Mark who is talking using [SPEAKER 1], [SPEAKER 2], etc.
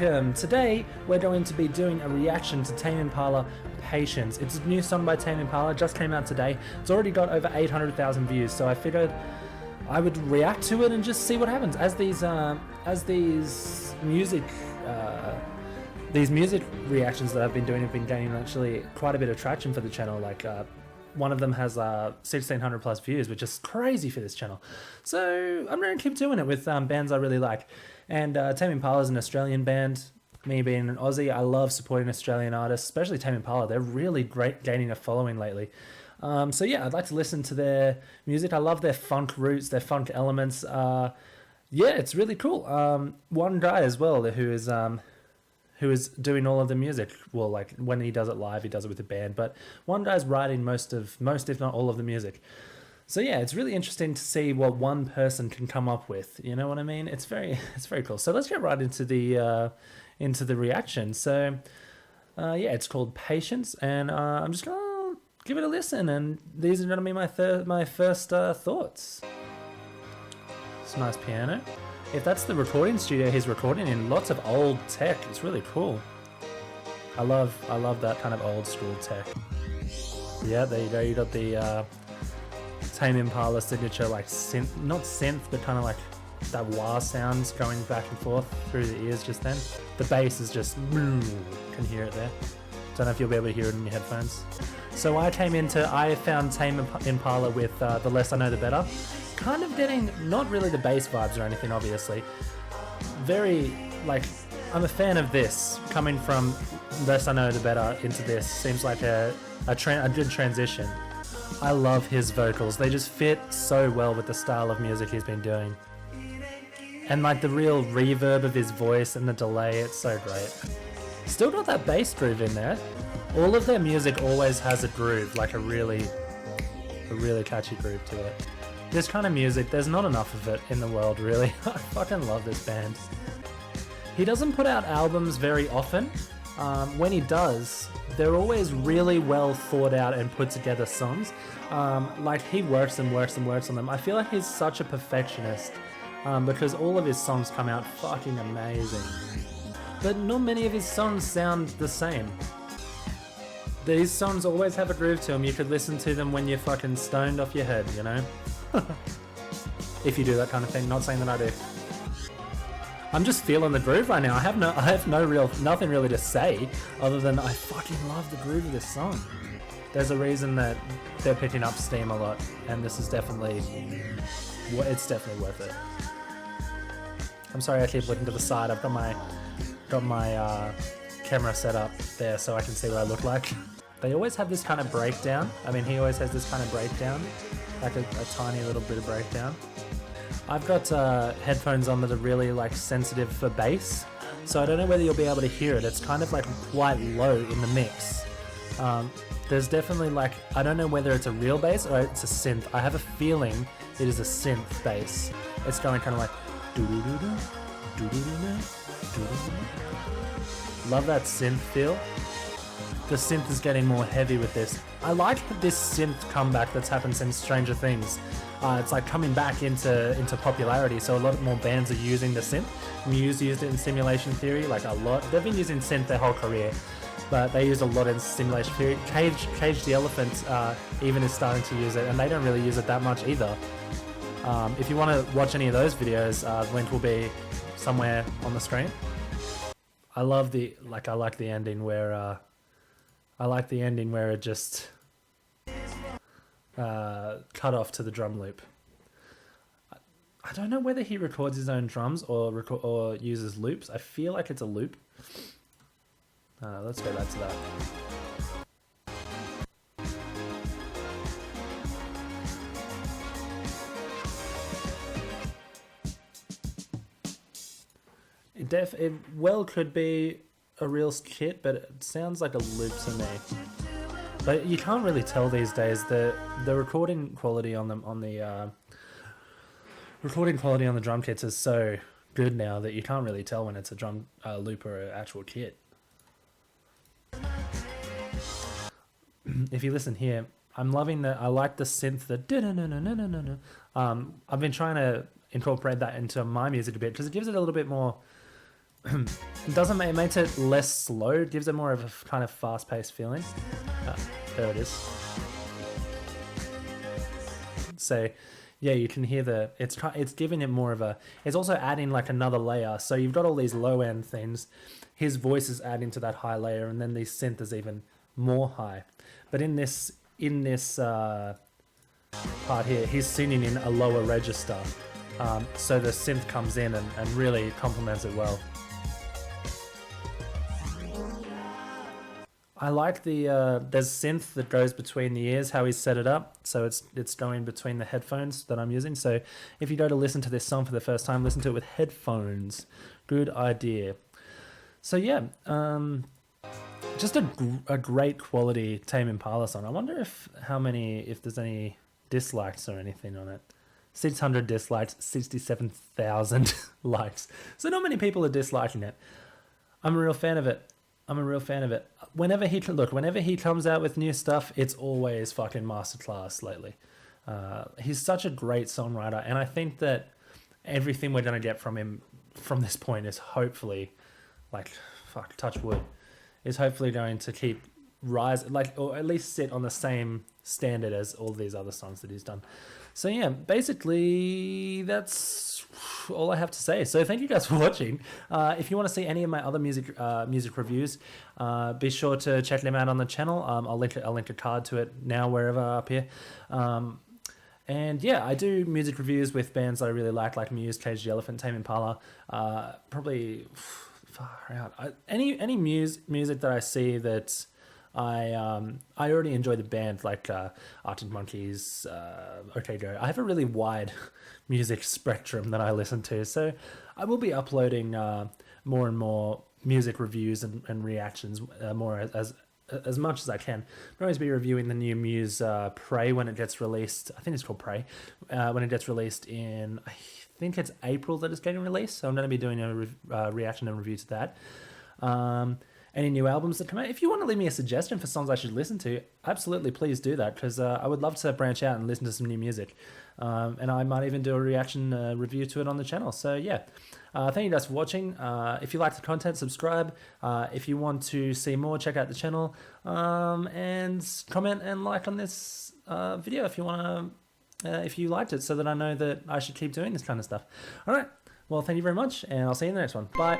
[SPEAKER 1] welcome! Today we're going to be doing a reaction to Tame Impala, Patience. It's a new song by Tame Impala, just came out today. It's already got over 800,000 views, so I figured I would react to it and just see what happens. As these music reactions that I've been doing have been gaining actually quite a bit of traction for the channel. Like one of them has 1,600 plus views, which is crazy for this channel. So I'm going to keep doing it with bands I really like. And Tame Impala is an Australian band. Me being an Aussie, I love supporting Australian artists, especially Tame Impala. They're really great, gaining a following lately. So yeah, I'd like to listen to their music. I love their funk roots, their funk elements. Yeah, it's really cool. One guy as well who is doing all of the music. Well, like when he does it live, he does it with a band. But one guy's writing most if not all of the music. So yeah, it's really interesting to see what one person can come up with. You know what I mean? It's very cool. So let's get right into the reaction. So yeah, it's called Patience, and I'm just gonna give it a listen. And these are gonna be my first thoughts. It's a nice piano. If that's the recording studio he's recording in, lots of old tech. It's really cool. I love that kind of old school tech. Yeah, there you go. You got the Tame Impala signature, like synth, not synth, but kind of like that wah sounds going back and forth through the ears just then. The bass is just, can hear it there. Don't know if you'll be able to hear it in your headphones. So I found Tame Impala with The Less I Know The Better. Kind of getting, not really the bass vibes or anything, obviously. Very, like, I'm a fan of this. Coming from Less I Know The Better into this seems like a good transition. I love his vocals. They just fit so well with the style of music he's been doing. And like the real reverb of his voice and the delay, it's so great. Still got that bass groove in there. All of their music always has a groove, like a really catchy groove to it. This kind of music, there's not enough of it in the world, really. I fucking love this band. He doesn't put out albums very often. When he does, they're always really well thought out and put together songs. Like he works and works and works on them. I feel like he's such a perfectionist because all of his songs come out fucking amazing. But not many of his songs sound the same. These songs always have a groove to them. You could listen to them when you're fucking stoned off your head, you know? If you do that kind of thing. Not saying that I do. I'm just feeling the groove right now. I have nothing really to say other than I fucking love the groove of this song. There's a reason that they're picking up steam a lot, and this is definitely worth it. I'm sorry I keep looking to the side. I've got my camera set up there so I can see what I look like. They always have this kind of breakdown. I mean, he always has this kind of breakdown, like a tiny little bit of breakdown. I've got headphones on that are really like sensitive for bass, so I don't know whether you'll be able to hear it. It's kind of like quite low in the mix. There's definitely like, I don't know whether it's a real bass or it's a synth. I have a feeling it is a synth bass. It's going kind of like doo-doo-doo-doo, doo-doo-doo-doo, doo-doo-doo. Love that synth feel. The synth is getting more heavy with this. I like this synth comeback that's happened since Stranger Things. It's like coming back into popularity, so a lot more bands are using the synth. Muse used it in Simulation Theory, like a lot. They've been using synth their whole career, but they use a lot in Simulation Theory. Cage the Elephant even is starting to use it, and they don't really use it that much either. If you want to watch any of those videos, the link will be somewhere on the screen. I like the ending where it just cut off to the drum loop. I don't know whether he records his own drums or uses loops. I feel like it's a loop. Let's go back to that. It well could be a real kit, but it sounds like a loop to me. But you can't really tell these days. The recording quality on the drum kits is so good now that you can't really tell when it's a drum loop or an actual kit. If you listen here, I'm loving the. I like the synth. I've been trying to incorporate that into my music a bit because it gives it a little bit more It makes it less slow. It gives it more of a kind of fast-paced feeling. There it is. So yeah, you can hear it's giving it more of a, it's also adding like another layer. So you've got all these low end things, his voice is adding to that high layer, and then the synth is even more high. But in this part here, he's singing in a lower register, so the synth comes in and really complements it well. I like there's synth that goes between the ears, how he's set it up. So it's going between the headphones that I'm using. So if you go to listen to this song for the first time, listen to it with headphones. Good idea. So yeah, just a great quality Tame Impala song. I wonder if there's any dislikes or anything on it. 600 dislikes, 67,000 likes. So not many people are disliking it. I'm a real fan of it. Whenever he comes out with new stuff, it's always fucking masterclass lately. He's such a great songwriter, and I think that everything we're gonna get from him from this point is hopefully, touch wood, is hopefully going to keep rise, or at least sit on the same standard as all these other songs that he's done. So yeah, basically that's all I have to say. So thank you guys for watching. If you want to see any of my other music reviews, be sure to check them out on the channel. I'll link a card to it now wherever up here. And yeah, I do music reviews with bands that I really like Muse, Cage the Elephant, Tame Impala. Probably far out. Any music that I see that I already enjoy the band, like Arctic Monkeys, OK Go. I have a really wide music spectrum that I listen to, so I will be uploading more and more music reviews and reactions more as much as I can. I'll always be reviewing the new Muse Pray when it gets released. I think it's called Pray. When it gets released in, I think it's April that it's getting released, so I'm going to be doing a reaction and review to that. Any new albums that come out. If you want to leave me a suggestion for songs I should listen to, absolutely please do that, because I would love to branch out and listen to some new music. And I might even do a reaction review to it on the channel. So yeah, thank you guys for watching. If you like the content, subscribe. If you want to see more, check out the channel. And comment and like on this video if you want to, if you liked it, so that I know that I should keep doing this kind of stuff. All right. Well, thank you very much, and I'll see you in the next one. Bye.